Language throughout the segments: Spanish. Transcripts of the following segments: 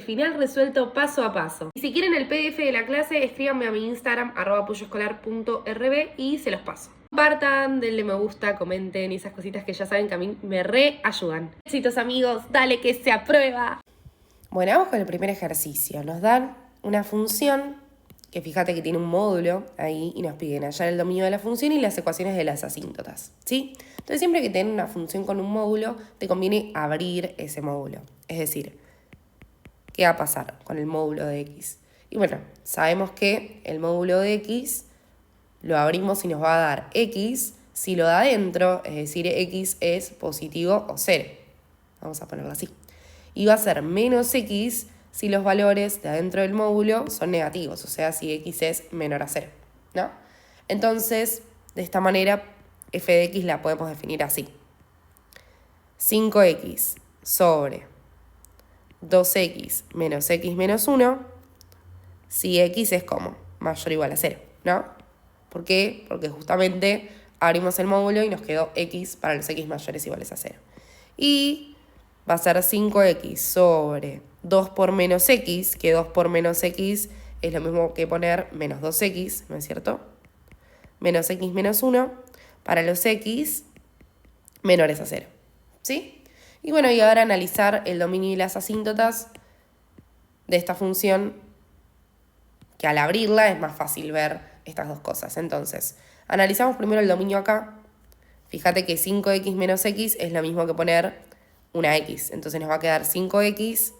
final resuelto paso a paso. Y si quieren el PDF de la clase, escríbanme a mi Instagram, @apoyoescolar.rb y se los paso. Compartan, denle me gusta, comenten y esas cositas que ya saben que a mí me re ayudan. Éxitos amigos, dale que se aprueba. Bueno, vamos con el primer ejercicio. Nos dan una función que fíjate que tiene un módulo ahí y nos piden hallar el dominio de la función y las ecuaciones de las asíntotas, ¿sí? Entonces siempre que tenés una función con un módulo, te conviene abrir ese módulo. Es decir, ¿qué va a pasar con el módulo de x? Y bueno, sabemos que el módulo de x lo abrimos y nos va a dar x si lo da adentro, es decir, x es positivo o 0. Vamos a ponerlo así. Y va a ser menos x si los valores de adentro del módulo son negativos, o sea, si x es menor a 0, ¿no? Entonces, de esta manera, f de x la podemos definir así. 5x sobre 2x menos x menos 1, si x es como mayor o igual a 0, ¿no? ¿Por qué? Porque justamente abrimos el módulo y nos quedó x para los x mayores o iguales a 0. Y va a ser 5x sobre 2 por menos x, que 2 por menos x es lo mismo que poner menos 2x, ¿no es cierto? Menos x menos 1 para los x menores a 0, ¿sí? Y bueno, y ahora analizar el dominio y las asíntotas de esta función, que al abrirla es más fácil ver estas dos cosas. Entonces, analizamos primero el dominio acá. Fíjate que 5x menos x es lo mismo que poner una x. Entonces nos va a quedar 5x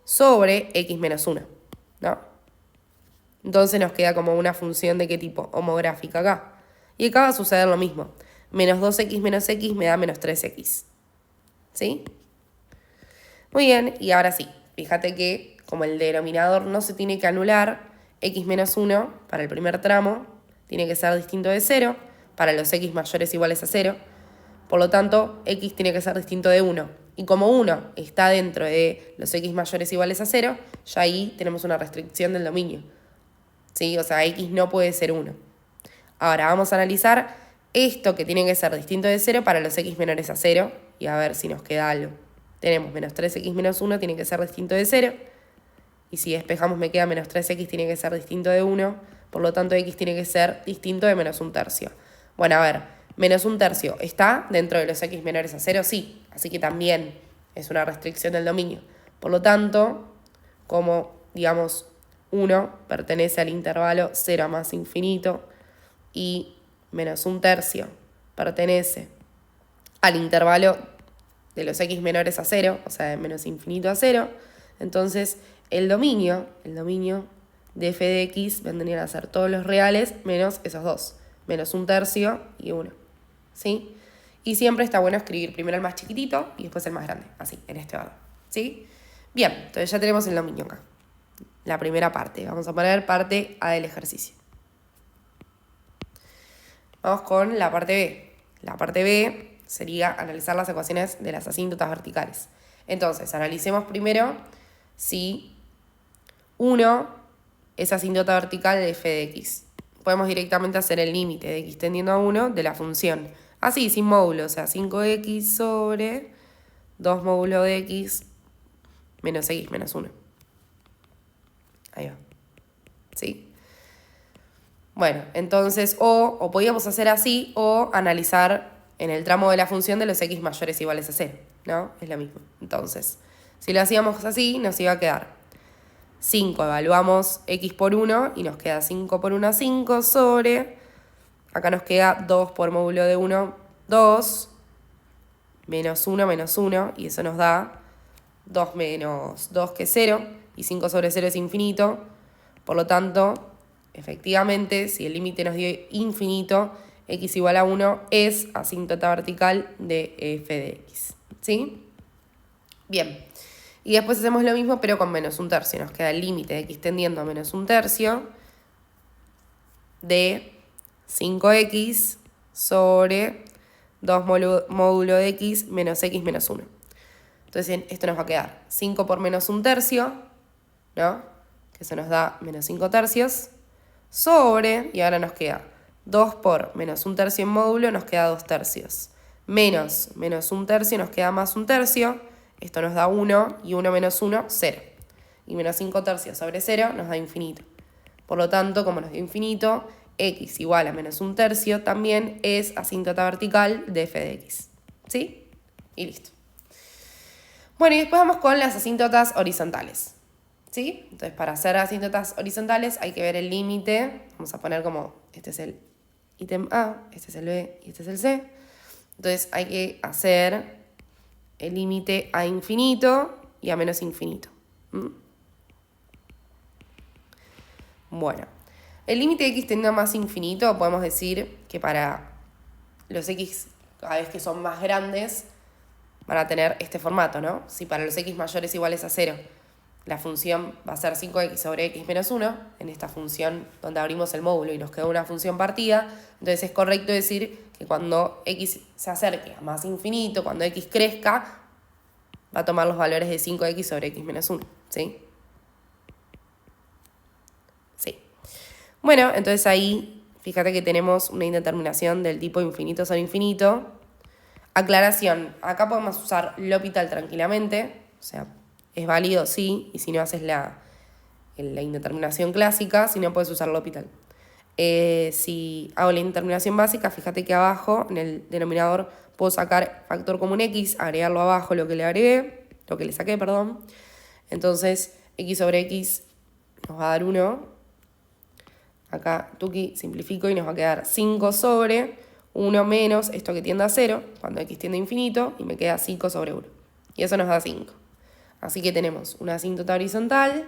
sobre x menos 1, ¿no? Entonces nos queda como una función de qué tipo, homográfica acá. Y acá va a suceder lo mismo. Menos 2x menos x me da menos 3x. ¿Sí? Muy bien, y ahora sí. Fíjate que como el denominador no se tiene que anular, x menos 1 para el primer tramo tiene que ser distinto de 0, para los x mayores iguales a 0. Por lo tanto, x tiene que ser distinto de 1. Y como 1 está dentro de los x mayores iguales a 0, ya ahí tenemos una restricción del dominio, ¿sí? O sea, x no puede ser 1. Ahora vamos a analizar esto que tiene que ser distinto de 0 para los x menores a 0 y a ver si nos queda algo. Tenemos menos 3x menos 1 tiene que ser distinto de 0. Y si despejamos me queda menos 3x tiene que ser distinto de 1. Por lo tanto, x tiene que ser distinto de menos 1/3. Bueno, a ver, menos 1/3 ¿está dentro de los x menores a 0? Sí. Así que también es una restricción del dominio. Por lo tanto, como, digamos, 1 pertenece al intervalo 0 a más infinito y menos 1/3 pertenece al intervalo de los x menores a 0, o sea, de menos infinito a 0, entonces el dominio de f de x vendrían a ser todos los reales menos esos dos, menos 1/3 y 1, ¿sí? Y siempre está bueno escribir primero el más chiquitito y después el más grande, así, en este orden, ¿sí? Bien, entonces ya tenemos el dominio acá, la primera parte. Vamos a poner parte A del ejercicio. Vamos con la parte B. La parte B sería analizar las ecuaciones de las asíntotas verticales. Entonces, analicemos primero si 1 es asíntota vertical de f de x. Podemos directamente hacer el límite de x tendiendo a 1 de la función. Así, sin módulo, o sea, 5x sobre 2 módulo de x menos x menos 1. Ahí va. ¿Sí? Bueno, entonces, o podíamos hacer así, o analizar en el tramo de la función de los x mayores iguales a 0, ¿no? Es lo mismo. Entonces, si lo hacíamos así, nos iba a quedar 5, evaluamos x por 1 y nos queda 5 por 1, 5 sobre, acá nos queda 2 por módulo de 1, 2, menos 1, y eso nos da 2 menos 2 que es 0, y 5 sobre 0 es infinito, por lo tanto, efectivamente, si el límite nos dio infinito, x igual a 1 es asíntota vertical de f de x, ¿sí? Bien, y después hacemos lo mismo pero con menos 1/3, nos queda el límite de x tendiendo a menos 1/3 de 5x sobre 2 módulo de x menos x menos 1. Entonces esto nos va a quedar 5 por menos 1/3, ¿no? Que eso nos da menos 5/3, sobre, y ahora nos queda 2 por menos 1/3 en módulo, nos queda 2/3. Menos 1/3 nos queda más 1/3, esto nos da 1, y 1 menos 1, 0. y menos 5 tercios sobre 0 nos da infinito. Por lo tanto, como nos dio infinito, x igual a menos 1 tercio también es asíntota vertical de f de x. ¿Sí? Y listo. Bueno, y después vamos con las asíntotas horizontales. ¿Sí? Entonces, para hacer asíntotas horizontales hay que ver el límite. Vamos a poner como, este es el ítem A, este es el B y este es el C. Entonces, hay que hacer el límite a infinito y a menos infinito. Bueno, el límite de x tendiendo a más infinito, podemos decir que para los x cada vez que son más grandes van a tener este formato, ¿no? Si para los x mayores iguales a 0 la función va a ser 5x sobre x menos 1, en esta función donde abrimos el módulo y nos queda una función partida, entonces es correcto decir que cuando x se acerque a más infinito, cuando x crezca, va a tomar los valores de 5x sobre x menos 1, ¿sí? Sí. Bueno, entonces ahí, fíjate que tenemos una indeterminación del tipo infinito sobre infinito. Aclaración, acá podemos usar L'Hopital tranquilamente, o sea, es válido, sí, y si no haces la indeterminación clásica, si no puedes usar L'Hopital. Si hago la indeterminación básica, fíjate que abajo, en el denominador, puedo sacar factor común x, agregarlo abajo lo que le saqué, perdón. Entonces, x sobre x nos va a dar 1. Acá, tuki, simplifico y nos va a quedar 5 sobre 1 menos esto que tiende a 0, cuando x tiende a infinito, y me queda 5 sobre 1. Y eso nos da 5. Así que tenemos una asíntota horizontal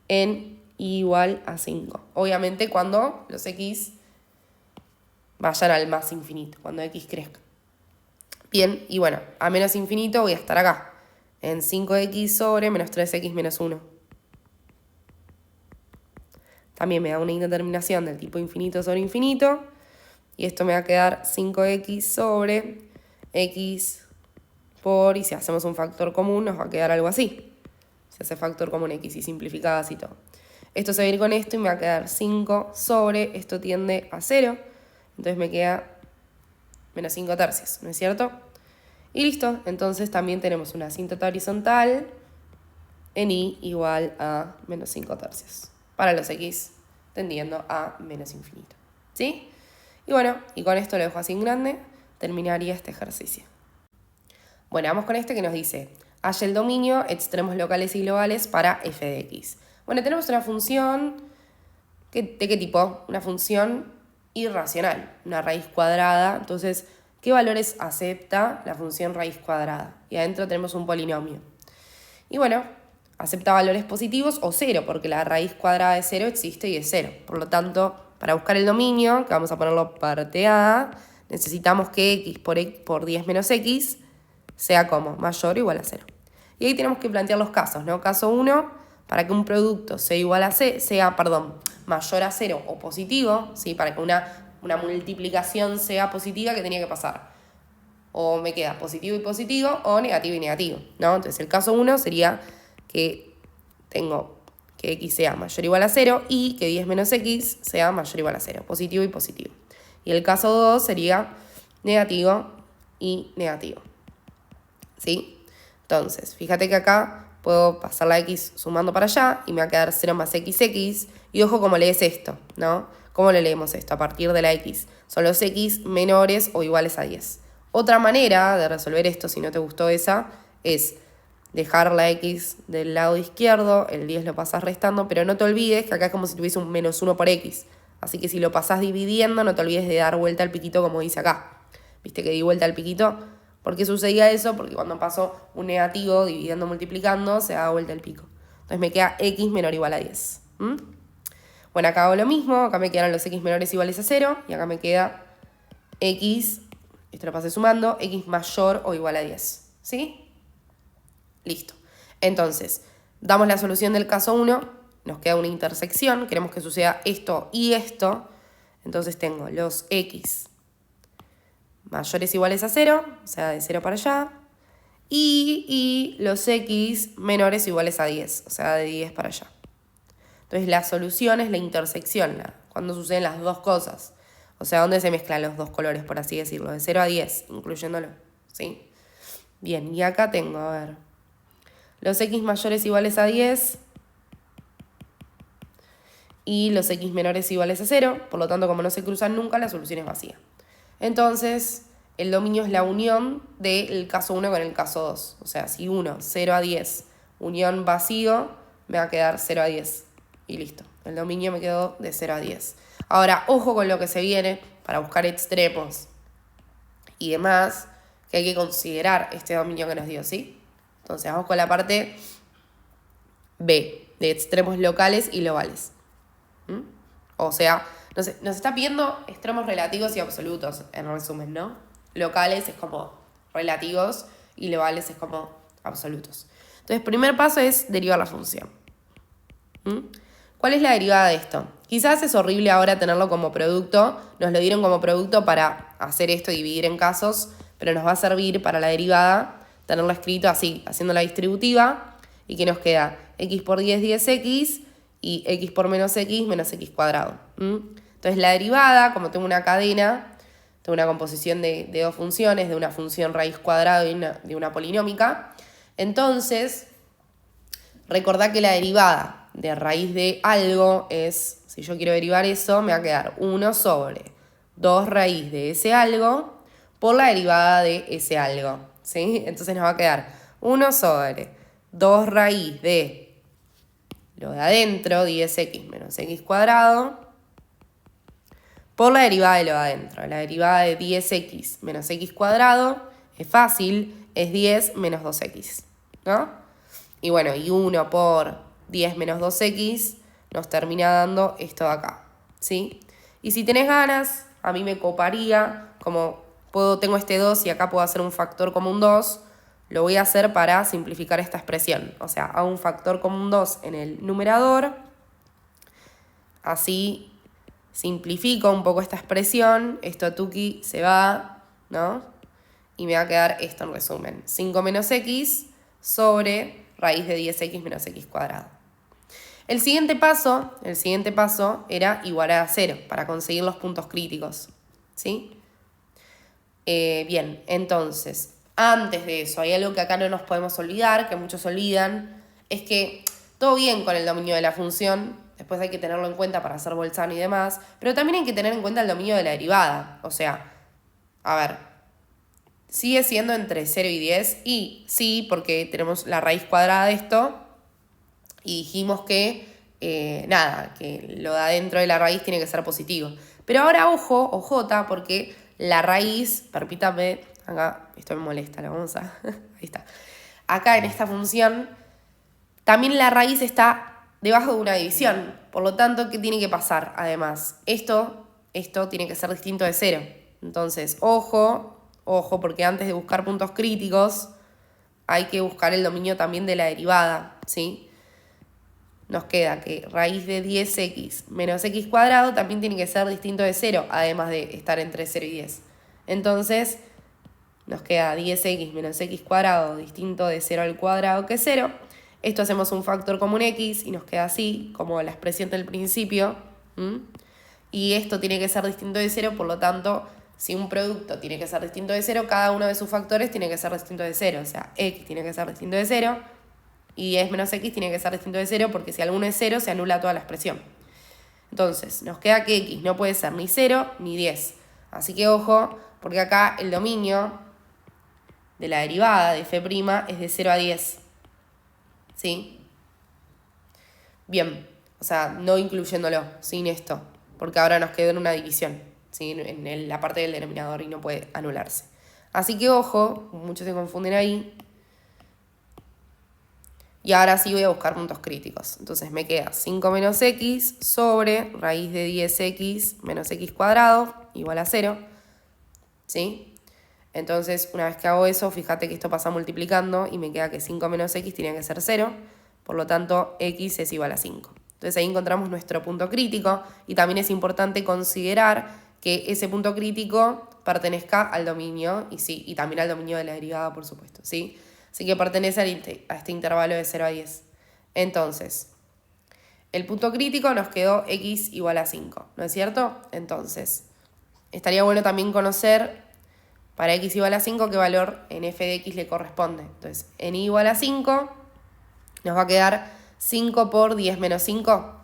en igual a 5. Obviamente cuando los x vayan al más infinito, cuando x crezca. Bien, y bueno, a menos infinito voy a estar acá, en 5x sobre menos 3x menos 1. También me da una indeterminación del tipo infinito sobre infinito, y esto me va a quedar 5x sobre x por, y si hacemos un factor común nos va a quedar algo así. Se hace factor común x y simplificadas y todo. Esto se va a ir con esto y me va a quedar 5 sobre, esto tiende a 0, entonces me queda menos 5 tercios, ¿no es cierto? Y listo, entonces también tenemos una asíntota horizontal en y igual a menos 5 tercios, para los x tendiendo a menos infinito, ¿sí? Y bueno, y con esto lo dejo así en grande, terminaría este ejercicio. Bueno, vamos con este que nos dice, halla el dominio, extremos locales y globales para f de x. Bueno, tenemos una función, ¿de qué tipo? Una función irracional, una raíz cuadrada. Entonces, ¿qué valores acepta la función raíz cuadrada? Y adentro tenemos un polinomio. Y bueno, acepta valores positivos o 0, porque la raíz cuadrada de 0 existe y es 0. Por lo tanto, para buscar el dominio, que vamos a ponerlo parte A, necesitamos que x por 10 menos x sea como mayor o igual a 0. Y ahí tenemos que plantear los casos, ¿no? Caso 1, para que un producto sea igual a mayor a 0 o positivo, ¿sí? Para que una multiplicación sea positiva, ¿qué tenía que pasar? O me queda positivo y positivo o negativo y negativo, ¿no? Entonces el caso 1 sería que tengo que x sea mayor o igual a 0 y que 10 menos x sea mayor o igual a 0, positivo y positivo. Y el caso 2 sería negativo y negativo. ¿Sí? Entonces, fíjate que acá puedo pasar la x sumando para allá y me va a quedar 0 más xx. Y ojo cómo lees esto, ¿no? ¿Cómo le leemos esto? A partir de la x. Son los x menores o iguales a 10. Otra manera de resolver esto, si no te gustó esa, es dejar la x del lado izquierdo, el 10 lo pasas restando, pero no te olvides que acá es como si tuviese un menos 1 por x. Así que si lo pasás dividiendo, no te olvides de dar vuelta al piquito como dice acá. ¿Viste que di vuelta al piquito? ¿Por qué sucedía eso? Porque cuando paso un negativo dividiendo multiplicando, se da vuelta el pico. Entonces me queda x menor o igual a 10. Bueno, acá hago lo mismo. Acá me quedan los x menores iguales a 0. Y acá me queda x, esto lo pasé sumando, x mayor o igual a 10. ¿Sí? Listo. Entonces, damos la solución del caso 1. Nos queda una intersección. Queremos que suceda esto y esto. Entonces tengo los x mayores iguales a 0, o sea, de 0 para allá, y los x menores iguales a 10, o sea, de 10 para allá. Entonces, la solución es la intersección, cuando suceden las dos cosas. O sea, donde se mezclan los dos colores, por así decirlo, de 0 a 10, incluyéndolo, ¿sí? Bien, y acá tengo, a ver, los x mayores iguales a 10 y los x menores iguales a 0. Por lo tanto, como no se cruzan nunca, la solución es vacía. Entonces, el dominio es la unión del caso 1 con el caso 2. O sea, si 1, 0 a 10, unión vacío, me va a quedar 0 a 10. Y listo. El dominio me quedó de 0 a 10. Ahora, ojo con lo que se viene para buscar extremos y demás, que hay que considerar este dominio que nos dio, ¿sí? Entonces, vamos con la parte B, de extremos locales y globales. O sea, nos está pidiendo extremos relativos y absolutos, en resumen, ¿no? Locales es como relativos y globales es como absolutos. Entonces, primer paso es derivar la función. ¿Cuál es la derivada de esto? Quizás es horrible ahora tenerlo como producto, nos lo dieron como producto para hacer esto y dividir en casos, pero nos va a servir para la derivada tenerlo escrito así, haciendo la distributiva, y que nos queda x por 10, 10x, y x por menos x cuadrado. Entonces la derivada, como tengo una cadena, tengo una composición de dos funciones, de una función raíz cuadrada y de una polinómica, entonces recordá que la derivada de raíz de algo es, si yo quiero derivar eso, me va a quedar 1 sobre 2 raíz de ese algo por la derivada de ese algo, ¿sí? Entonces nos va a quedar 1 sobre 2 raíz de lo de adentro, 10x menos x cuadrado, por la derivada de lo de adentro. La derivada de 10x menos x cuadrado es fácil, es 10 menos 2x, ¿no? Y bueno, y 1 por 10 menos 2x nos termina dando esto de acá, ¿sí? Y si tenés ganas, a mí me coparía, como tengo este 2 y acá puedo hacer un factor común 2, lo voy a hacer para simplificar esta expresión. O sea, hago un factor común 2 en el numerador, así simplifico un poco esta expresión, esto tuki se va, ¿no? Y me va a quedar esto en resumen, 5 menos x sobre raíz de 10x menos x cuadrado. El siguiente paso era igualar a 0 para conseguir los puntos críticos, ¿sí? Bien, entonces, antes de eso, hay algo que acá no nos podemos olvidar, que muchos olvidan, es que todo bien con el dominio de la función, después hay que tenerlo en cuenta para hacer Bolzano y demás, pero también hay que tener en cuenta el dominio de la derivada. O sea, a ver, sigue siendo entre 0 y 10, y sí, porque tenemos la raíz cuadrada de esto, y dijimos que, que lo de adentro de la raíz tiene que ser positivo. Pero ahora, ojo, ojota, porque la raíz, permítame, acá, esto me molesta, lo vamos a... ahí está. Acá en esta función, también la raíz está debajo de una división. Por lo tanto, ¿qué tiene que pasar? Además, esto tiene que ser distinto de 0. Entonces, ojo, porque antes de buscar puntos críticos, hay que buscar el dominio también de la derivada, ¿sí? Nos queda que raíz de 10x menos x cuadrado también tiene que ser distinto de 0, además de estar entre 0 y 10. Entonces, nos queda 10x menos x cuadrado distinto de 0 al cuadrado que es 0. Esto hacemos un factor común x y nos queda así, como la expresión del principio. Y esto tiene que ser distinto de 0, por lo tanto, si un producto tiene que ser distinto de 0, cada uno de sus factores tiene que ser distinto de 0. O sea, x tiene que ser distinto de 0 y 10 menos x tiene que ser distinto de 0, porque si alguno es 0, se anula toda la expresión. Entonces, nos queda que x no puede ser ni 0 ni 10. Así que ojo, porque acá el dominio de la derivada de f' es de 0 a 10. ¿Sí? Bien, o sea, no incluyéndolo, sin esto, porque ahora nos quedó en una división, ¿sí? En la parte del denominador y no puede anularse. Así que ojo, muchos se confunden ahí. Y ahora sí voy a buscar puntos críticos. Entonces me queda 5 menos x sobre raíz de 10x menos x cuadrado igual a 0. ¿Sí? Entonces, una vez que hago eso, fíjate que esto pasa multiplicando y me queda que 5 menos x tiene que ser 0. Por lo tanto, x es igual a 5. Entonces ahí encontramos nuestro punto crítico y también es importante considerar que ese punto crítico pertenezca al dominio y también al dominio de la derivada, por supuesto, ¿sí? Así que pertenece a este intervalo de 0 a 10. Entonces, el punto crítico nos quedó x igual a 5, ¿no es cierto? Entonces, estaría bueno también conocer para x igual a 5 qué valor en f de x le corresponde. Entonces, en y igual a 5 Nos va a quedar 5 por 10 menos 5.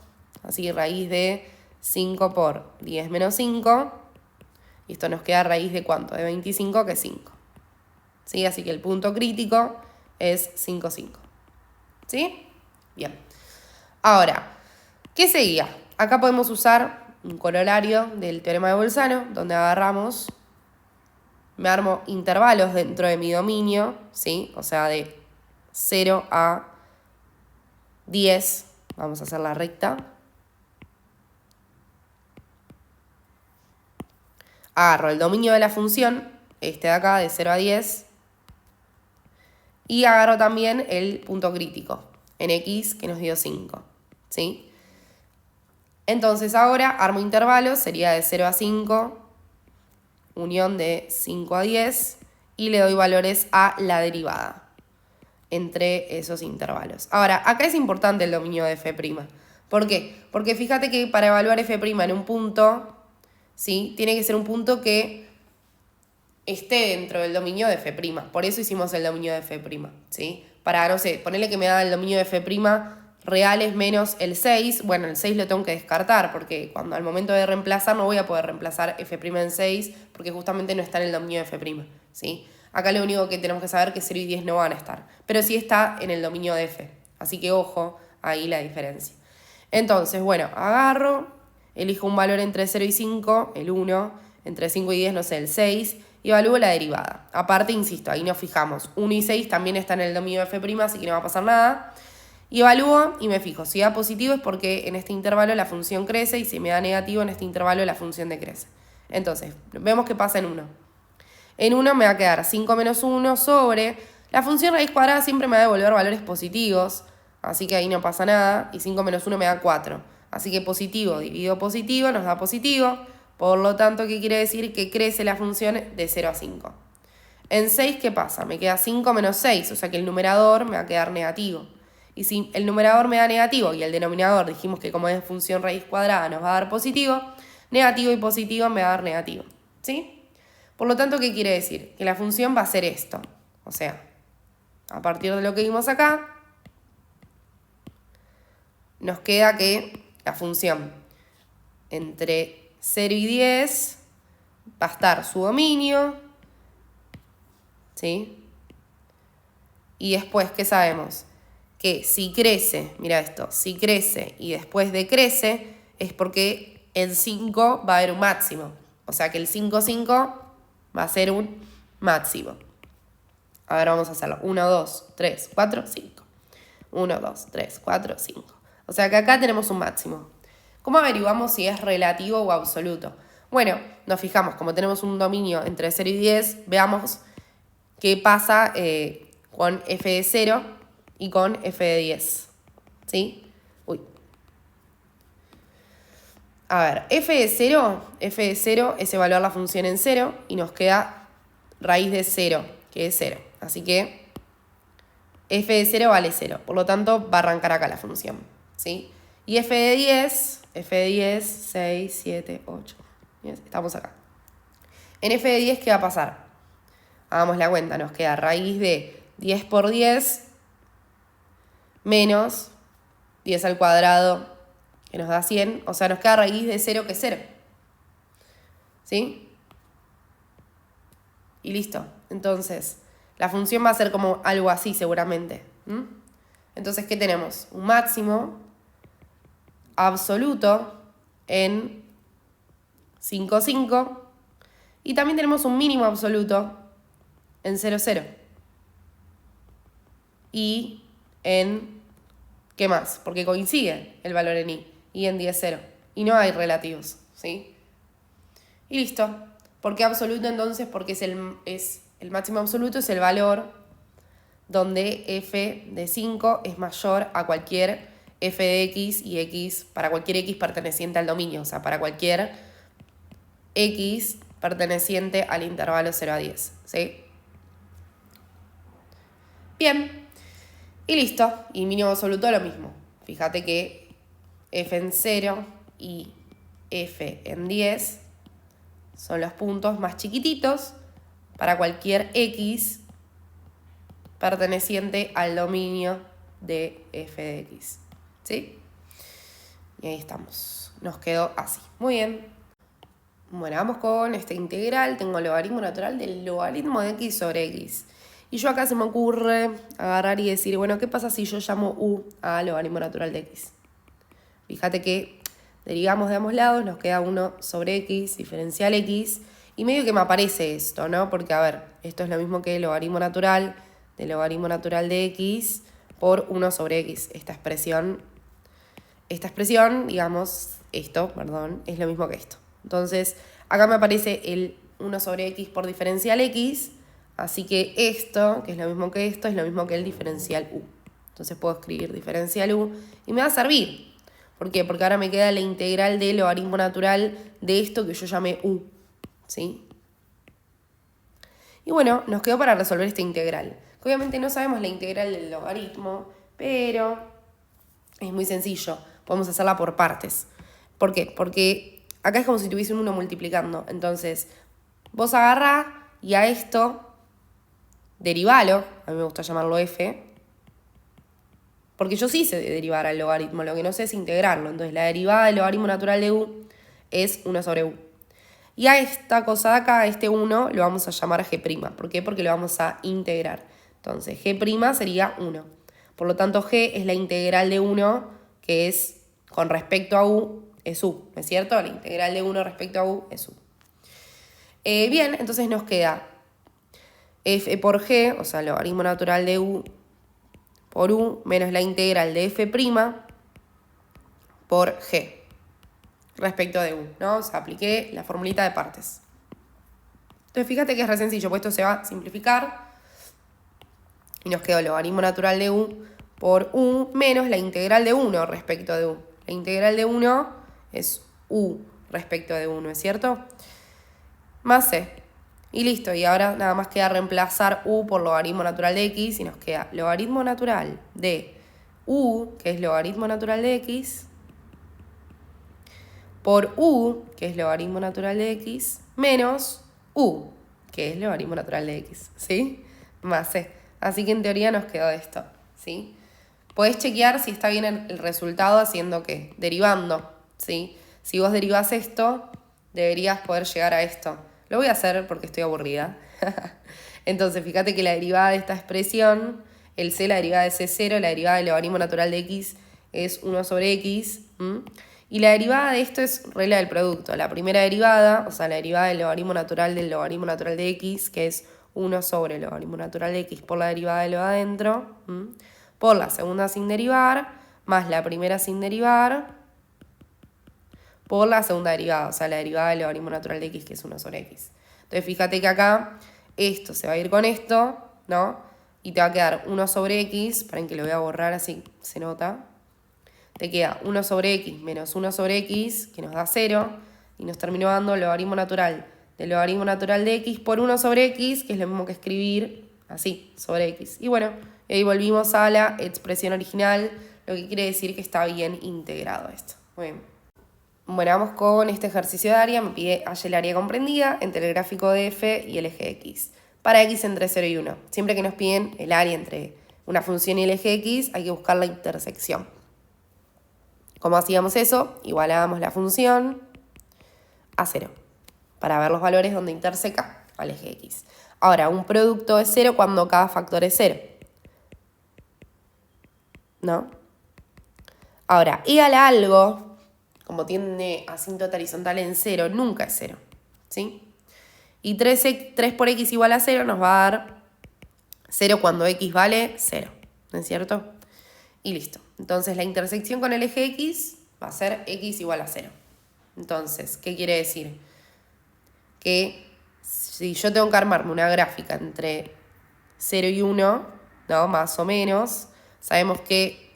Así raíz de 5 por 10 menos 5. Y esto nos queda raíz de ¿cuánto? De 25, que es 5. ¿Sí? Así que el punto crítico es 5, 5. ¿Sí? Bien. Ahora, ¿qué seguía? Acá podemos usar un corolario del teorema de Bolzano, donde agarramos, me armo intervalos dentro de mi dominio, ¿sí? O sea, de 0 a 10. Vamos a hacer la recta. Agarro el dominio de la función, este de acá, de 0 a 10. Y agarro también el punto crítico, en x, que nos dio 5. ¿Sí? Entonces ahora armo intervalos, sería de 0 a 5, unión de 5 a 10, y le doy valores a la derivada entre esos intervalos. Ahora, acá es importante el dominio de f'. ¿Por qué? Porque fíjate que para evaluar f' en un punto, ¿sí? Tiene que ser un punto que esté dentro del dominio de f'. Por eso hicimos el dominio de f', ¿sí? Para, no sé, ponerle que me da el dominio de f' reales menos el 6. Bueno, el 6 lo tengo que descartar porque cuando al momento de reemplazar no voy a poder reemplazar f' en 6 porque justamente no está en el dominio de f', ¿sí? Acá lo único que tenemos que saber es que 0 y 10 no van a estar, pero sí está en el dominio de f. Así que ojo, ahí la diferencia. Entonces, bueno, agarro, elijo un valor entre 0 y 5, el 1, entre 5 y 10, no sé, el 6, y evalúo la derivada. Aparte, insisto, ahí nos fijamos, 1 y 6 también están en el dominio de f', así que no va a pasar nada. Y evalúo y me fijo, si da positivo es porque en este intervalo la función crece y si me da negativo en este intervalo la función decrece. Entonces, vemos qué pasa en 1. En 1 me va a quedar 5 menos 1 sobre, la función raíz cuadrada siempre me va a devolver valores positivos, así que ahí no pasa nada, y 5 menos 1 me da 4. Así que positivo dividido positivo nos da positivo, por lo tanto, ¿qué quiere decir? Que crece la función de 0 a 5. En 6, ¿qué pasa? Me queda 5 menos 6, o sea que el numerador me va a quedar negativo. Y si el numerador me da negativo y el denominador dijimos que como es función raíz cuadrada nos va a dar positivo, negativo y positivo me va a dar negativo. ¿Sí? Por lo tanto, ¿qué quiere decir? Que la función va a ser esto. O sea, a partir de lo que vimos acá, nos queda que la función entre 0 y 10 va a estar su dominio. ¿Sí? Y después, ¿qué sabemos? Que si crece, mira esto, si crece y después decrece, es porque en 5 va a haber un máximo. O sea que el 5, 5 va a ser un máximo. A ver, vamos a hacerlo. 1, 2, 3, 4, 5. 1, 2, 3, 4, 5. O sea que acá tenemos un máximo. ¿Cómo averiguamos si es relativo o absoluto? Bueno, nos fijamos, como tenemos un dominio entre 0 y 10, veamos qué pasa con f de 0 y con f de 10. ¿Sí? Uy. A ver, f de 0 es evaluar la función en 0 y nos queda raíz de 0, que es 0. Así que f de 0 vale 0, por lo tanto va a arrancar acá la función. ¿Sí? Y f de 10, 6, 7, 8. Estamos acá. En f de 10, ¿qué va a pasar? Hagamos la cuenta, nos queda raíz de 10 por 10 menos 10 al cuadrado, que nos da 100. O sea, nos queda raíz de 0, que es 0. ¿Sí? Y listo. Entonces, la función va a ser como algo así seguramente. Entonces, ¿qué tenemos? Un máximo absoluto en 5, 5. Y también tenemos un mínimo absoluto en 0, 0. Y en, ¿qué más? Porque coincide el valor en i y en 10, 0. Y no hay relativos, ¿sí? Y listo. ¿Por qué absoluto entonces? Porque es el máximo absoluto, es el valor donde f de 5 es mayor a cualquier f de x y x, para cualquier x perteneciente al dominio, o sea, para cualquier x perteneciente al intervalo 0 a 10, ¿sí? Bien, y listo. Y mínimo absoluto lo mismo. Fíjate que f en 0 y f en 10 son los puntos más chiquititos para cualquier x perteneciente al dominio de f de x. ¿Sí? Y ahí estamos. Nos quedó así. Muy bien. Bueno, vamos con esta integral. Tengo el logaritmo natural del logaritmo de x sobre x. Y yo acá se me ocurre agarrar y decir, bueno, ¿qué pasa si yo llamo u al logaritmo natural de x? Fíjate que derivamos de ambos lados, nos queda 1 sobre x, diferencial x, y medio que me aparece esto, ¿no? Porque, a ver, esto es lo mismo que el logaritmo natural del logaritmo natural de x por 1 sobre x. Esta expresión, digamos, esto, perdón, es lo mismo que esto. Entonces, acá me aparece el 1 sobre x por diferencial x, así que esto, que es lo mismo que esto, es lo mismo que el diferencial u. Entonces puedo escribir diferencial u y me va a servir. ¿Por qué? Porque ahora me queda la integral del logaritmo natural de esto que yo llamé u. ¿Sí? Y bueno, nos quedó para resolver esta integral. Obviamente no sabemos la integral del logaritmo, pero es muy sencillo. Podemos hacerla por partes. ¿Por qué? Porque acá es como si tuviese un 1 multiplicando. Entonces, vos agarrá y a esto derivalo. A mí me gusta llamarlo f. Porque yo sí sé derivar al logaritmo, lo que no sé es integrarlo. Entonces la derivada del logaritmo natural de u es 1 sobre u. Y a esta cosa de acá, a este 1, lo vamos a llamar g'. ¿Por qué? Porque lo vamos a integrar. Entonces g' sería 1. Por lo tanto, g es la integral de 1, que es con respecto a u, es u. ¿No es cierto? La integral de 1 respecto a u es u. Bien, entonces nos queda f por g, o sea, el logaritmo natural de u por u menos la integral de f' por g respecto de u, ¿no? O sea, apliqué la formulita de partes. Entonces, fíjate que es re sencillo, pues esto se va a simplificar y nos quedó el logaritmo natural de u por u menos la integral de 1 respecto de u. La integral de 1 es u respecto de 1, ¿es cierto? Más c. Y listo, y ahora nada más queda reemplazar u por logaritmo natural de x y nos queda logaritmo natural de u, que es logaritmo natural de x, por u, que es logaritmo natural de x, menos u, que es logaritmo natural de x, ¿sí? Más c. Así que en teoría nos quedó esto, ¿sí? Podés chequear si está bien el resultado haciendo ¿qué? Derivando, ¿sí? Si vos derivás esto, deberías poder llegar a esto. Lo voy a hacer porque estoy aburrida. Entonces, fíjate que la derivada de esta expresión, el c, la derivada de c0, la derivada del logaritmo natural de x es 1 sobre x. Y la derivada de esto es regla del producto. La primera derivada, o sea, la derivada del logaritmo natural de x, que es 1 sobre el logaritmo natural de x por la derivada de lo de adentro, por la segunda sin derivar, más la primera sin derivar, por la segunda derivada, o sea, la derivada del logaritmo natural de x, que es 1 sobre x. Entonces, fíjate que acá esto se va a ir con esto, ¿no? Y te va a quedar 1 sobre x, para que lo voy a borrar así se nota. Te queda 1 sobre x menos 1 sobre x, que nos da 0, y nos terminó dando el logaritmo natural del logaritmo natural de x por 1 sobre x, que es lo mismo que escribir así, sobre x. Y bueno, ahí volvimos a la expresión original, lo que quiere decir que está bien integrado esto. Muy bien. Bueno, vamos con este ejercicio de área. Me pide hallar el área comprendida entre el gráfico de f y el eje x. Para x entre 0 y 1. Siempre que nos piden el área entre una función y el eje x, hay que buscar la intersección. ¿Cómo hacíamos eso? Igualábamos la función a 0 para ver los valores donde interseca al eje x. Ahora, un producto es 0 cuando cada factor es 0. ¿No? Ahora, igual a algo, como tiene asíntota horizontal en 0, nunca es 0. ¿Sí? Y 3 por x igual a 0 nos va a dar 0 cuando x vale 0. ¿No es cierto? Y listo. Entonces la intersección con el eje x va a ser x igual a 0. Entonces, ¿qué quiere decir? Que si yo tengo que armarme una gráfica entre 0 y 1, ¿no? Más o menos, sabemos que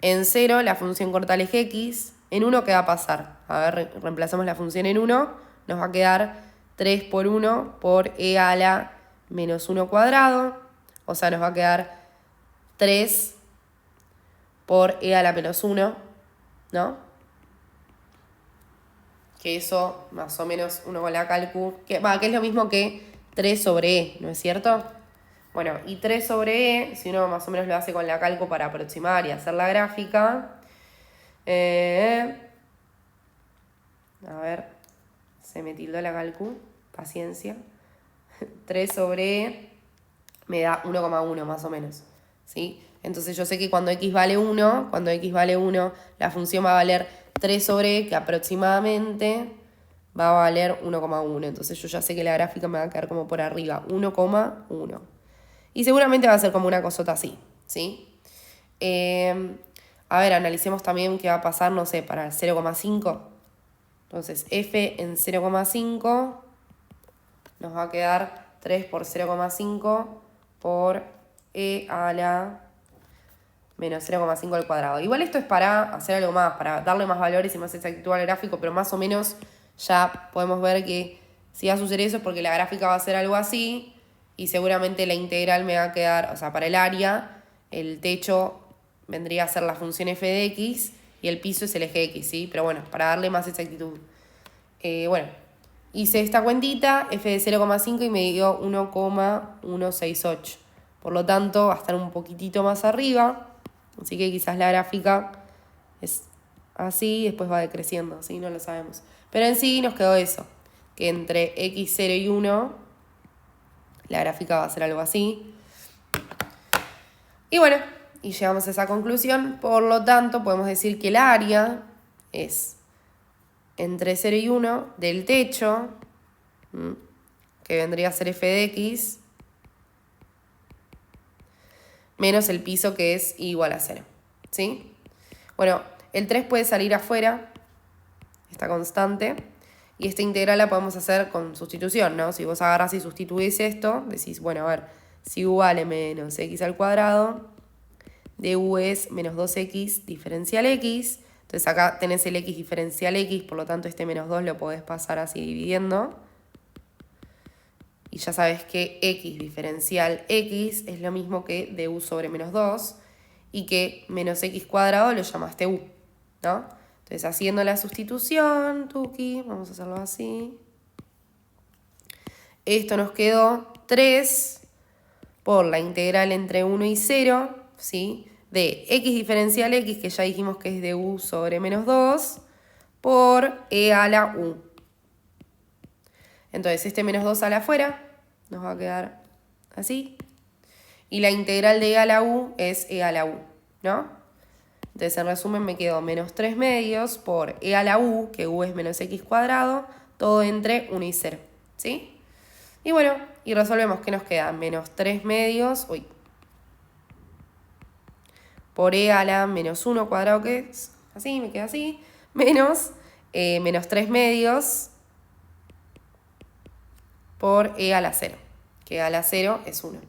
en 0 la función corta el eje x, en 1 ¿qué va a pasar? A ver, reemplazamos la función en 1, nos va a quedar 3 por 1 por e a la menos 1 cuadrado, o sea, nos va a quedar 3 por e a la menos 1, ¿no? Que eso, más o menos, uno con la calcu, que es lo mismo que 3 sobre e, ¿no es cierto? Bueno, y 3 sobre E, si uno más o menos lo hace con la calco para aproximar y hacer la gráfica. A ver, se me tildó la calcu, paciencia. 3 sobre E me da 1,1 más o menos, ¿sí? Entonces yo sé que cuando x vale 1, la función va a valer 3 sobre E, que aproximadamente va a valer 1,1. Entonces yo ya sé que la gráfica me va a quedar como por arriba, 1,1. Y seguramente va a ser como una cosota así, ¿sí? A ver, analicemos también qué va a pasar, no sé, para el 0,5. Entonces, f en 0,5 nos va a quedar 3 por 0,5 por e a la menos 0,5 al cuadrado. Igual esto es para hacer algo más, para darle más valores y más exactitud al gráfico, pero más o menos ya podemos ver que si va a suceder eso es porque la gráfica va a ser algo así y seguramente la integral me va a quedar, o sea, para el área, el techo vendría a ser la función f de x y el piso es el eje x, ¿sí? Pero bueno, para darle más exactitud. Bueno, hice esta cuentita, f de 0,5 y me dio 1,168. Por lo tanto, va a estar un poquitito más arriba. Así que quizás la gráfica es así, después va decreciendo, ¿sí? No lo sabemos. Pero en sí nos quedó eso, que entre x0 y 1 la gráfica va a ser algo así. Y bueno, y llegamos a esa conclusión. Por lo tanto, podemos decir que el área es entre 0 y 1 del techo, que vendría a ser f de x, menos el piso, que es igual a 0, ¿sí? Bueno, el 3 puede salir afuera, esta constante, y esta integral la podemos hacer con sustitución, ¿no? Si vos agarrás y sustituís esto, decís, bueno, a ver, si u vale menos x al cuadrado, du es menos 2x diferencial x, entonces acá tenés el x diferencial x, por lo tanto este menos 2 lo podés pasar así dividiendo. Y ya sabes que x diferencial x es lo mismo que du sobre menos 2 y que menos x cuadrado lo llamaste u, ¿no? Entonces haciendo la sustitución, tuki, vamos a hacerlo así. Esto nos quedó 3 por la integral entre 1 y 0, ¿sí? De x diferencial x, que ya dijimos que es de u sobre menos 2, por e a la u. Entonces este menos 2 sale afuera, nos va a quedar así. Y la integral de e a la u es e a la u, ¿no? Entonces en resumen me quedó menos 3 medios por e a la u, que u es menos x cuadrado, todo entre 1 y 0, ¿sí? Y bueno, y resolvemos que nos queda menos 3 medios, por e a la menos 1 cuadrado, que es así, me queda así, menos 3 medios por e a la 0, que e a la 0 es 1.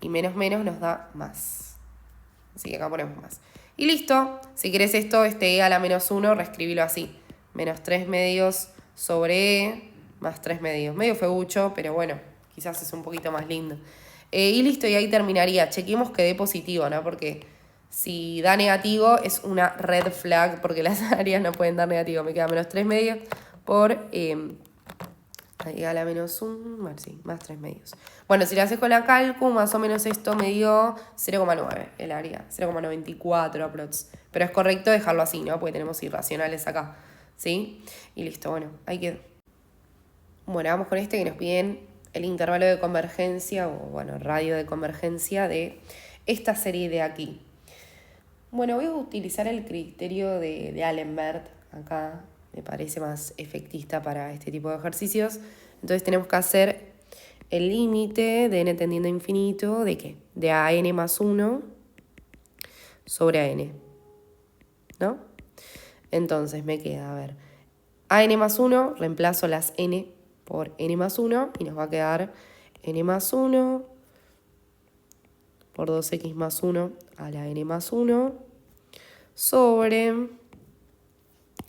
Y menos nos da más. Así que acá ponemos más. Y listo. Si querés esto, este e a la menos 1, reescribilo así. Menos 3 medios sobre e más 3 medios. Medio feucho, pero bueno, quizás es un poquito más lindo. Y listo, y ahí terminaría. Chequemos que dé positivo, ¿no? Porque si da negativo es una red flag, porque las áreas no pueden dar negativo. Me queda menos 3 medios por e a la menos 1, sí, más 3 medios. Bueno, si lo haces con la calcu, más o menos esto me dio 0,9 el área, 0,94 aprox. Pero es correcto dejarlo así, ¿no? Porque tenemos irracionales acá, ¿sí? Y listo, bueno, ahí quedó. Bueno, vamos con este que nos piden el intervalo de convergencia, o bueno, radio de convergencia de esta serie de aquí. Bueno, voy a utilizar el criterio de Allenberg acá. Me parece más efectista para este tipo de ejercicios. Entonces tenemos que hacer el límite de n tendiendo a infinito, ¿de qué? De a n más 1 sobre a n, ¿no? Entonces me queda, a ver, a n más 1, reemplazo las n por n más 1 y nos va a quedar n más 1 por 2x más 1 a la n más 1 sobre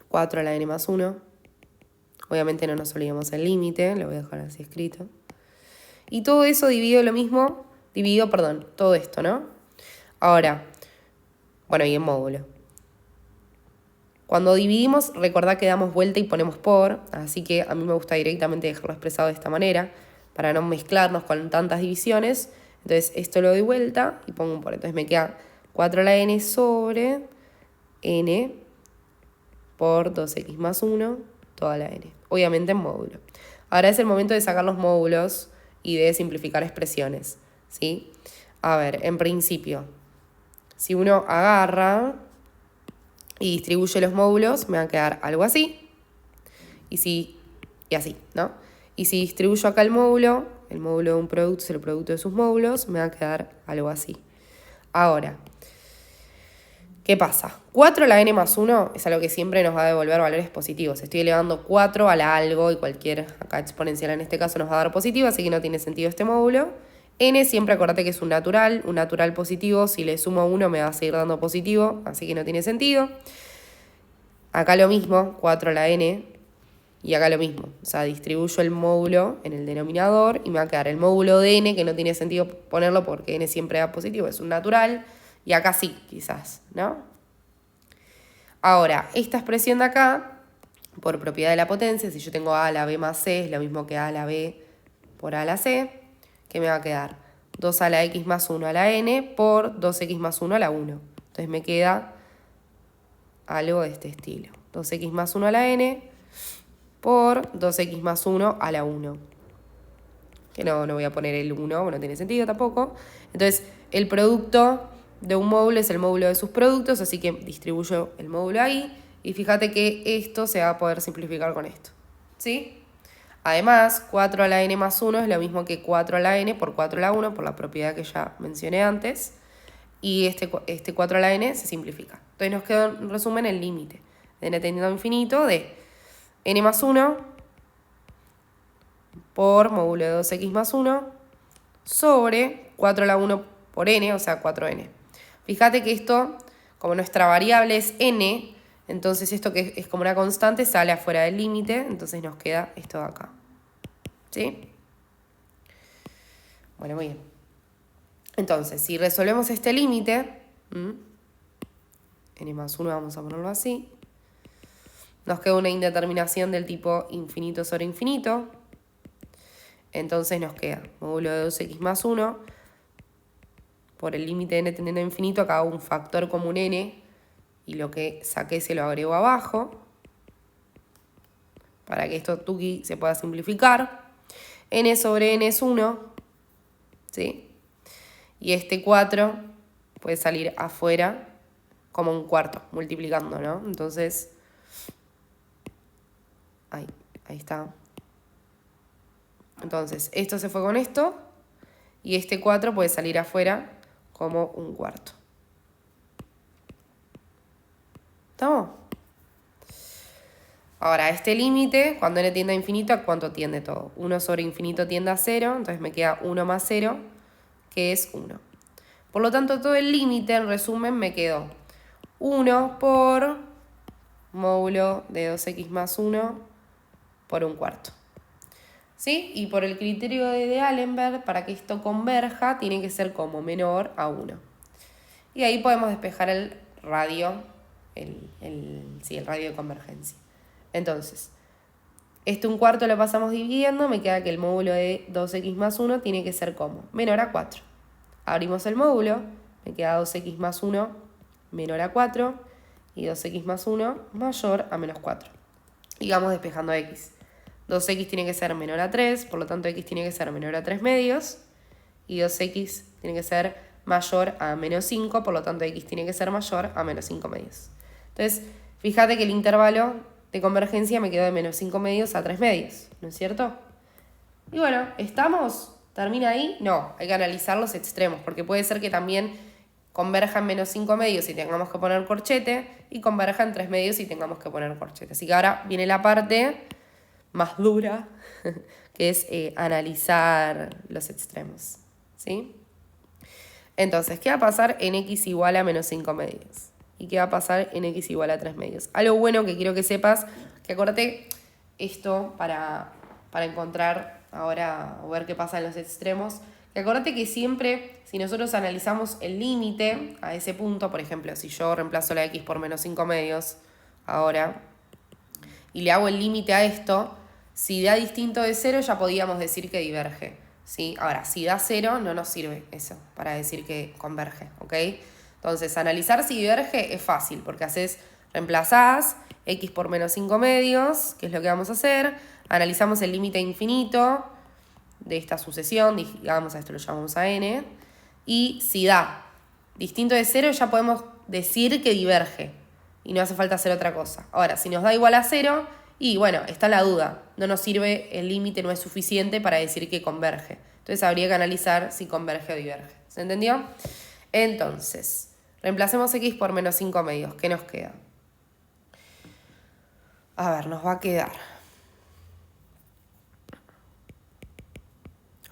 4 a la n más 1. Obviamente no nos olvidemos el límite, lo voy a dejar así escrito. Y todo eso todo esto, ¿no? Ahora, bueno, y en módulo. Cuando dividimos, recordá que damos vuelta y ponemos por, así que a mí me gusta directamente dejarlo expresado de esta manera, para no mezclarnos con tantas divisiones. Entonces esto lo doy vuelta y pongo un por. Entonces me queda 4 a la n sobre n por 2x más 1 toda la n. Obviamente en módulo. Ahora es el momento de sacar los módulos y de simplificar expresiones, ¿sí? A ver, en principio, si uno agarra y distribuye los módulos, me va a quedar algo así. Y así, ¿no? Y si distribuyo acá el módulo de un producto es el producto de sus módulos, me va a quedar algo así. Ahora, ¿qué pasa? 4 a la n más 1 es algo que siempre nos va a devolver valores positivos. Estoy elevando 4 a la algo y cualquier acá exponencial en este caso nos va a dar positivo, así que no tiene sentido este módulo. N siempre acordate que es un natural positivo, si le sumo 1 me va a seguir dando positivo, así que no tiene sentido. Acá lo mismo, 4 a la n, y acá lo mismo, o sea, distribuyo el módulo en el denominador y me va a quedar el módulo de n, que no tiene sentido ponerlo porque n siempre da positivo, es un natural, y acá sí, quizás, ¿no? Ahora, esta expresión de acá, por propiedad de la potencia, si yo tengo a a la b más c, es lo mismo que a la b por a la c, que me va a quedar 2 a la x más 1 a la n por 2x más 1 a la 1. Entonces me queda algo de este estilo. 2x más 1 a la n por 2x más 1 a la 1. Que no voy a poner el 1, no tiene sentido tampoco. Entonces, el producto de un módulo es el módulo de sus productos, así que distribuyo el módulo ahí. Y fíjate que esto se va a poder simplificar con esto, ¿sí? Además, 4 a la n más 1 es lo mismo que 4 a la n por 4 a la 1, por la propiedad que ya mencioné antes. Y este 4 a la n se simplifica. Entonces nos queda en resumen el límite de n tendiendo a infinito de n más 1 por módulo de 2x más 1 sobre 4 a la 1 por n, o sea, 4n. Fíjate que esto, como nuestra variable es n, entonces esto que es como una constante sale afuera del límite, entonces nos queda esto de acá. ¿Sí? Bueno, muy bien. Entonces, si resolvemos este límite, n más 1 vamos a ponerlo así, nos queda una indeterminación del tipo infinito sobre infinito. Entonces nos queda módulo de 2x más 1 por el límite de n tendiendo a infinito. Acá hago un factor común n y lo que saqué se lo agrego abajo para que esto tuki se pueda simplificar. N sobre n es 1, ¿sí? Y este 4 puede salir afuera como un cuarto, multiplicando, ¿no? Entonces, ahí está. Entonces, esto se fue con esto y este 4 puede salir afuera como un cuarto. ¿Estamos? Ahora, este límite, cuando n tiende a infinito, ¿a cuánto tiende todo? 1 sobre infinito tiende a 0, entonces me queda 1 más 0, que es 1. Por lo tanto, todo el límite, en resumen, me quedó 1 por módulo de 2x más 1 por un cuarto. ¿Sí? Y por el criterio de Allenberg, para que esto converja, tiene que ser como menor a 1. Y ahí podemos despejar el radio, el radio de convergencia. Entonces, un cuarto lo pasamos dividiendo, me queda que el módulo de 2x más 1 tiene que ser como menor a 4. Abrimos el módulo, me queda 2x más 1 menor a 4 y 2x más 1 mayor a menos 4. Y vamos despejando a x. 2x tiene que ser menor a 3, por lo tanto x tiene que ser menor a 3 medios. Y 2x tiene que ser mayor a menos 5, por lo tanto x tiene que ser mayor a menos 5 medios. Entonces, fíjate que el intervalo de convergencia me quedó de menos 5 medios a 3 medios, ¿no es cierto? Y bueno, ¿estamos? ¿Termina ahí? No, hay que analizar los extremos, porque puede ser que también converja en menos 5 medios y tengamos que poner corchete, y converja en 3 medios y tengamos que poner corchete. Así que ahora viene la parte más dura, que es analizar los extremos, ¿sí? Entonces, ¿qué va a pasar en x igual a menos 5 medios? ¿Y qué va a pasar en x igual a 3 medios? Algo bueno que quiero que sepas, que acuérdate esto para encontrar ahora o ver qué pasa en los extremos, que acuérdate que siempre, si nosotros analizamos el límite a ese punto, por ejemplo, si yo reemplazo la x por menos 5 medios ahora, y le hago el límite a esto, si da distinto de 0 ya podíamos decir que diverge. ¿sí? Ahora, si da 0, no nos sirve eso para decir que converge, ¿ok? Entonces, analizar si diverge es fácil, porque reemplazás x por menos 5 medios, que es lo que vamos a hacer, analizamos el límite infinito de esta sucesión, digamos a esto lo llamamos a n, y si da distinto de 0 ya podemos decir que diverge, y no hace falta hacer otra cosa. Ahora, si nos da igual a 0, y bueno, está la duda, no nos sirve, el límite no es suficiente para decir que converge. Entonces habría que analizar si converge o diverge. ¿Se entendió? Entonces, reemplacemos x por menos 5 medios. ¿Qué nos queda? A ver, nos va a quedar.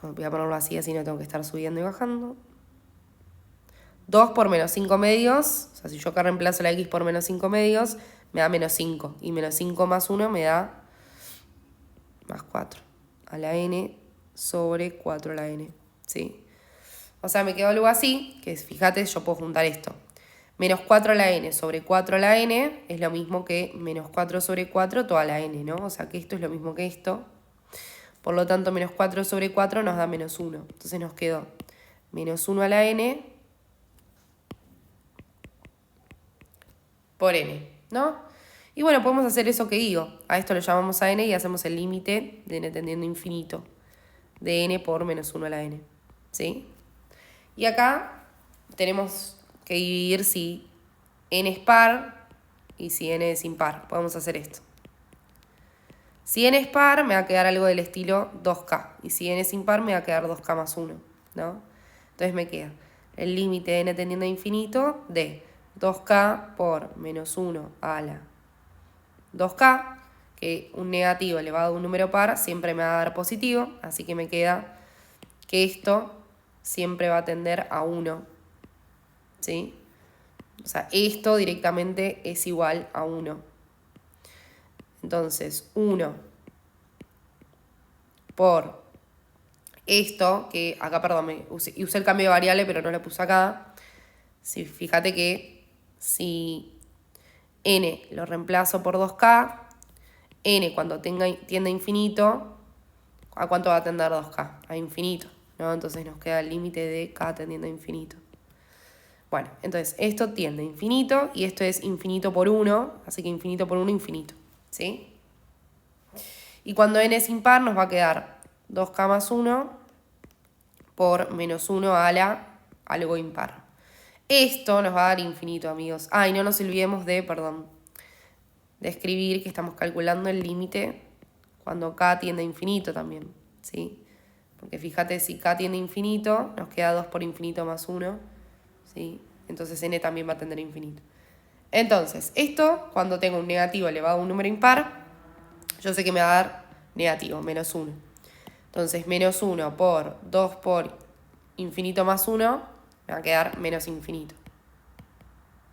Voy a ponerlo así no tengo que estar subiendo y bajando. 2 por menos 5 medios, o sea, si yo acá reemplazo la x por menos 5 medios, me da menos 5. Y menos 5 más 1 me da más 4 a la n sobre 4 a la n, ¿sí? O sea, me quedó algo así, que fíjate, yo puedo juntar esto. Menos 4 a la n sobre 4 a la n es lo mismo que menos 4 sobre 4 toda la n, ¿no? O sea, que esto es lo mismo que esto. Por lo tanto, menos 4 sobre 4 nos da menos 1. Entonces nos quedó menos 1 a la n por n, ¿no? Y bueno, podemos hacer eso que digo. A esto lo llamamos a n y hacemos el límite de n tendiendo a infinito de n por menos 1 a la n, ¿sí? Y acá tenemos que dividir si n es par y si n es impar. Podemos hacer esto. Si n es par, me va a quedar algo del estilo 2k. Y si n es impar, me va a quedar 2k más 1, ¿no? Entonces me queda el límite de n tendiendo a infinito de 2k por menos 1 a la 2k, que un negativo elevado a un número par siempre me va a dar positivo, así que me queda que esto siempre va a tender a 1, ¿sí? O sea, esto directamente es igual a 1. Entonces, 1 por esto, que acá, perdón, usé el cambio de variable, pero no lo puse acá. Sí, fíjate que si n lo reemplazo por 2k, n cuando tiende a infinito, ¿a cuánto va a tender 2k? A infinito, ¿no? Entonces nos queda el límite de k tendiendo a infinito. Bueno, entonces esto tiende a infinito y esto es infinito por 1, así que infinito por 1, infinito, ¿sí? Y cuando n es impar nos va a quedar 2k más 1 por menos 1 a la algo impar. Esto nos va a dar infinito, amigos. Y no nos olvidemos de escribir que estamos calculando el límite cuando k tiende a infinito también, ¿sí? Porque fíjate, si k tiende a infinito, nos queda 2 por infinito más 1, ¿sí? Entonces n también va a tender a infinito. Entonces, esto, cuando tengo un negativo elevado a un número impar, yo sé que me va a dar negativo, menos 1. Entonces, menos 1 por 2 por infinito más 1, me va a quedar menos infinito,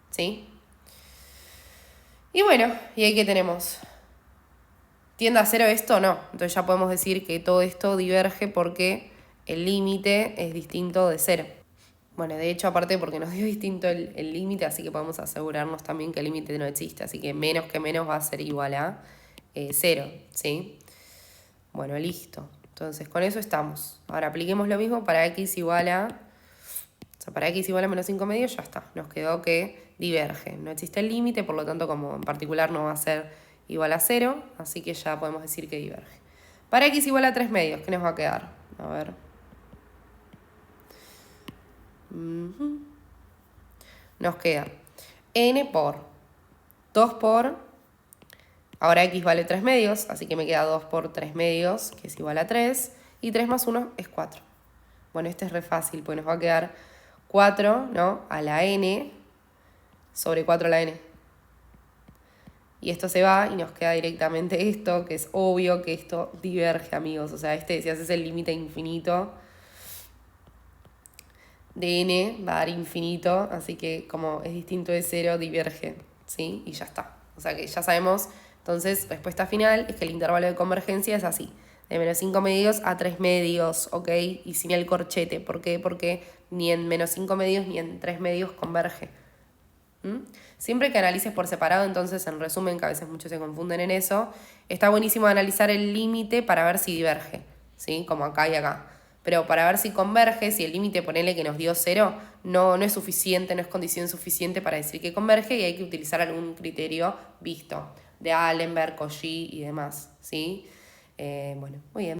¿sí? Y bueno, y ahí que tenemos. ¿Tiende a 0 esto? No. Entonces ya podemos decir que todo esto diverge porque el límite es distinto de 0. Bueno, de hecho, aparte porque nos dio distinto el límite, así que podemos asegurarnos también que el límite no existe. Así que menos que menos va a ser igual a 0, ¿sí? Bueno, listo. Entonces, con eso estamos. Ahora apliquemos lo mismo para x igual a... O sea, para x igual a menos 5 medios ya está. Nos quedó que diverge. No existe el límite, por lo tanto, como en particular no va a ser igual a 0, así que ya podemos decir que diverge. Para x igual a 3 medios, ¿qué nos va a quedar? A ver. Nos queda n por 2 por... Ahora x vale 3 medios, así que me queda 2 por 3 medios, que es igual a 3. Y 3 más 1 es 4. Bueno, este es re fácil, pues nos va a quedar 4, ¿no? A la n sobre 4 a la n. Y esto se va y nos queda directamente esto, que es obvio que esto diverge, amigos. O sea, si haces el límite infinito de n, va a dar infinito. Así que como es distinto de 0, diverge, ¿sí? Y ya está. O sea que ya sabemos. Entonces, respuesta final es que el intervalo de convergencia es así. De menos 5 medios a 3 medios, ¿ok? Y sin el corchete. ¿Por qué? Porque ni en menos 5 medios ni en 3 medios converge. Siempre que analices por separado, entonces, en resumen, que a veces muchos se confunden en eso, está buenísimo analizar el límite para ver si diverge, ¿sí? Como acá y acá. Pero para ver si converge, si el límite, ponele que nos dio 0, no es suficiente, no es condición suficiente para decir que converge y hay que utilizar algún criterio visto de Allenberg, Cauchy y demás, ¿sí? Bueno, muy bien.